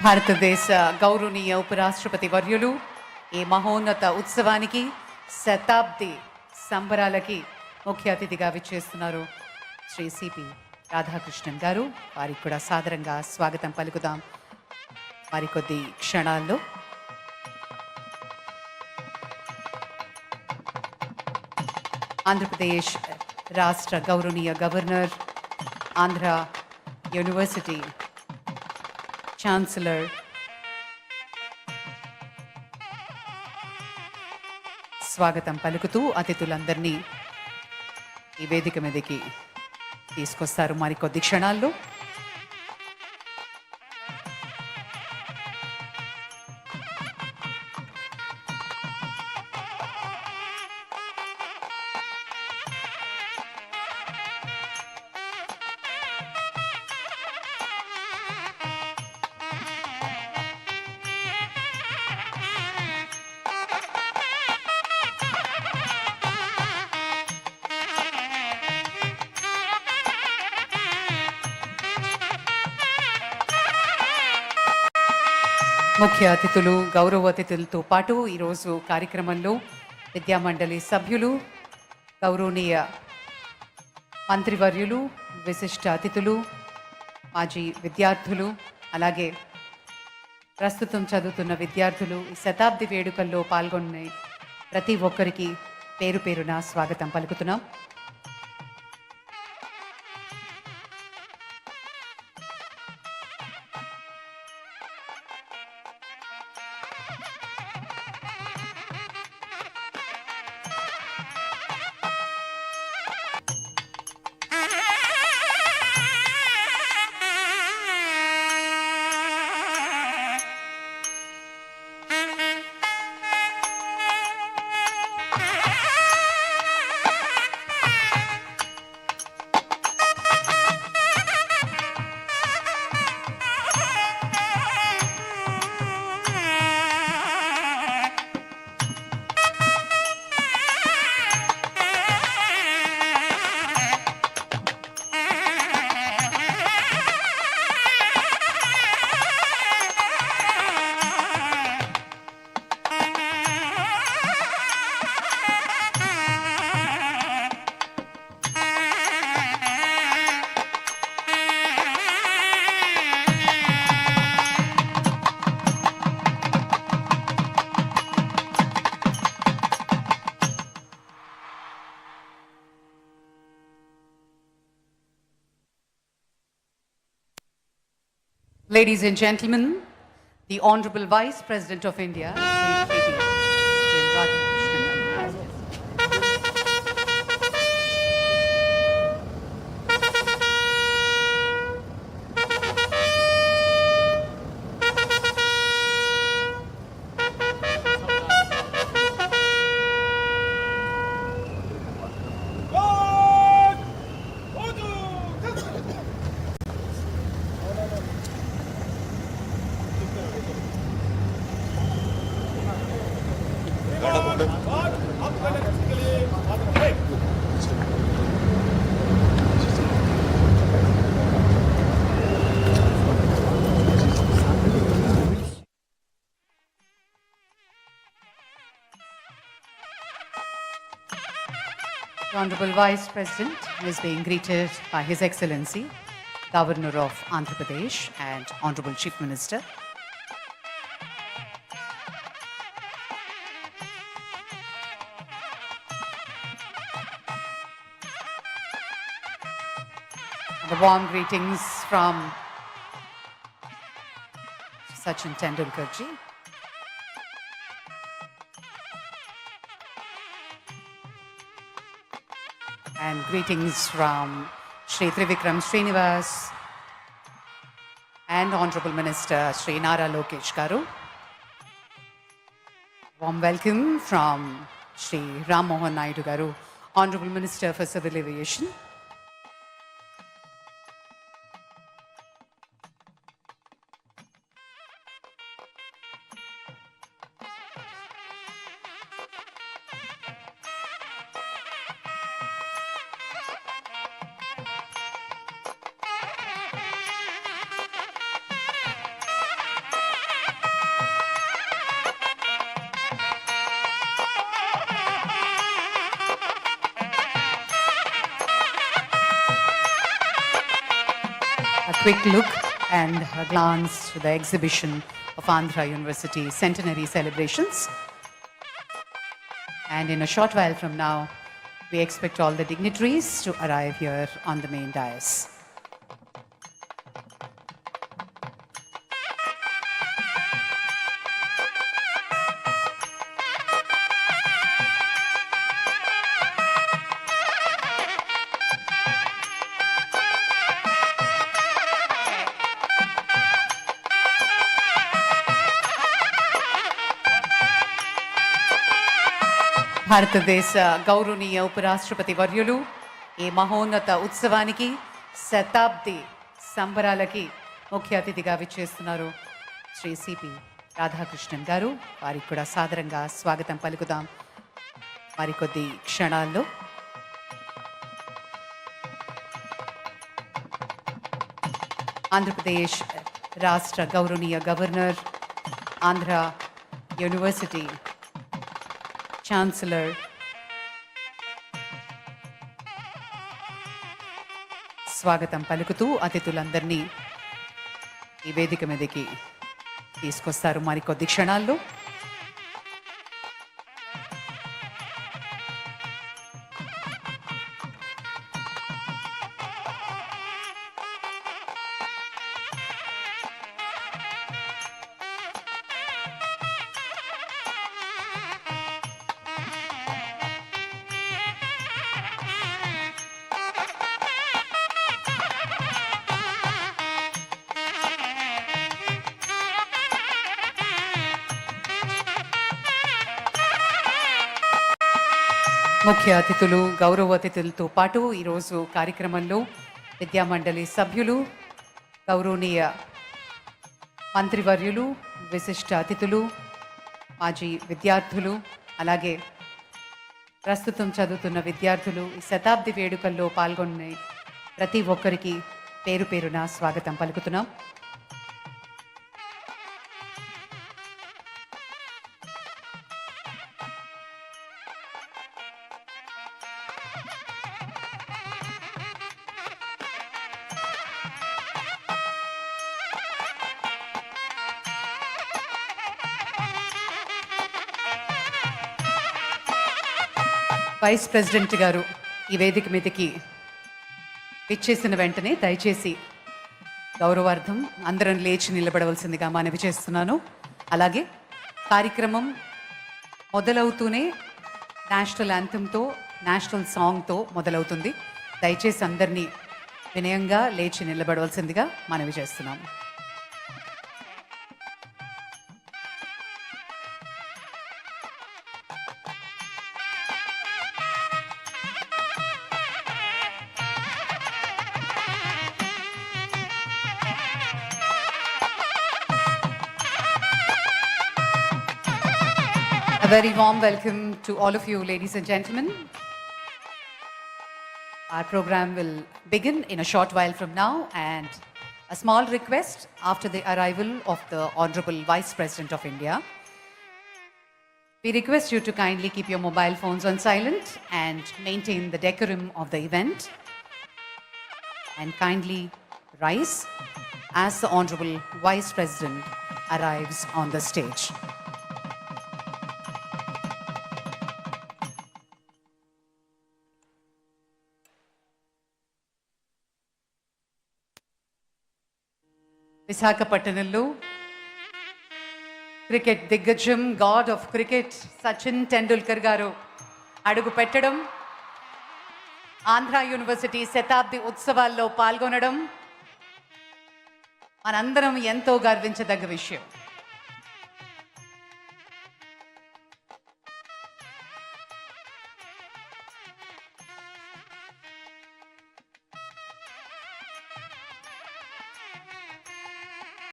భారతదేశ గౌరవనీయ ఉపరాష్ట్రపతి వర్యులు ఈ మహోన్నత ఉత్సవానికి శతాబ్ది సంబరాలకి ముఖ్య అతిథిగా విచ్చేస్తున్నారు శ్రీ సిపి రాధాకృష్ణన్ గారు. వారికి కూడా సాదరంగా స్వాగతం పలుకుదాం. మరికొద్ది క్షణాల్లో ఆంధ్రప్రదేశ్ రాష్ట్ర గౌరవనీయ గవర్నర్, ఆంధ్ర యూనివర్సిటీ ఛాన్సలర్ స్వాగతం పలుకుతూ అతిథులందరినీ ఈ వేదిక మీదకి తీసుకొస్తారు మరికొద్ది క్షణాల్లో. ముఖ్య అతిథులు, గౌరవ అతిథులతో పాటు ఈరోజు కార్యక్రమంలో విద్యామండలి సభ్యులు, గౌరవనీయ మంత్రివర్యులు, విశిష్ట అతిథులు, మాజీ విద్యార్థులు, అలాగే ప్రస్తుతం చదువుతున్న విద్యార్థులు ఈ శతాబ్ది వేడుకల్లో పాల్గొనే ప్రతి ఒక్కరికి పేరు పేరున స్వాగతం పలుకుతున్నాం. Ladies and gentlemen, the Honorable Vice President of India, Sri Radhakrishnan. The Honorable Vice President is being greeted by His Excellency, Governor of Andhra Pradesh and Honorable Chief Minister. The warm greetings from Sachin Tendulkar ji. And greetings from Shri Trivikram Srinivas and Honorable Minister Shri Nara Lokesh Garu. Warm welcome from Shri Ram Mohan Naidu Garu, Honorable Minister for Civil Aviation. quick look and a glance to the exhibition of Andhra University centenary celebrations. And in a short while from now, we expect all the dignitaries to arrive here on the main dais. భారతదేశ గౌరవనీయ ఉపరాష్ట్రపతి వర్యులు ఈ మహోన్నత ఉత్సవానికి శతాబ్ది సంబరాలకి ముఖ్య అతిథిగా విచ్చేస్తున్నారు Shri CP Radhakrishnan గారు. వారికి కూడా సాదరంగా స్వాగతం పలుకుదాం మరికొద్ది క్షణాల్లో. ఆంధ్రప్రదేశ్ రాష్ట్ర గౌరవనీయ గవర్నర్, ఆంధ్ర యూనివర్సిటీ ఛాన్సలర్ స్వాగతం పలుకుతూ అతిథులందరినీ ఈ వేదిక మీదకి తీసుకొస్తారు మరికొద్ది క్షణాల్లో. ముఖ్య అతిథులు, గౌరవ అతిథులతో పాటు ఈరోజు కార్యక్రమంలో విద్యామండలి సభ్యులు, గౌరవనీయ మంత్రివర్యులు, విశిష్ట అతిథులు, మాజీ విద్యార్థులు, అలాగే ప్రస్తుతం చదువుతున్న విద్యార్థులు ఈ శతాబ్ది వేడుకల్లో పాల్గొనే ప్రతి ఒక్కరికి పేరు పేరున స్వాగతం పలుకుతున్నాం. వైస్ ప్రెసిడెంట్ గారు ఈ వేదిక మీదకి విచ్చేసిన వెంటనే దయచేసి గౌరవార్థం అందరం లేచి నిలబడవలసిందిగా మనవి చేస్తున్నాను. అలాగే కార్యక్రమం మొదలవుతూనే నేషనల్ యాంథమ్తో, నేషనల్ సాంగ్తో మొదలవుతుంది. దయచేసి అందరినీ వినయంగా లేచి నిలబడవలసిందిగా మనవి చేస్తున్నాము. A very warm welcome to all of you, ladies and gentlemen. Our program will begin in a short while from now, and a small request after the arrival of the Honorable Vice President of India. We request you to kindly keep your mobile phones on silent and maintain the decorum of the event. And kindly rise as the Honorable Vice President arrives on the stage. విశాఖపట్నంలో cricket దిగ్గజం, God of cricket Sachin Tendulkar గారు అడుగు పెట్టడం, Andhra university శతాబ్ది ఉత్సవాల్లో పాల్గొనడం మనందరం ఎంతో గర్వించదగ్గ విషయం.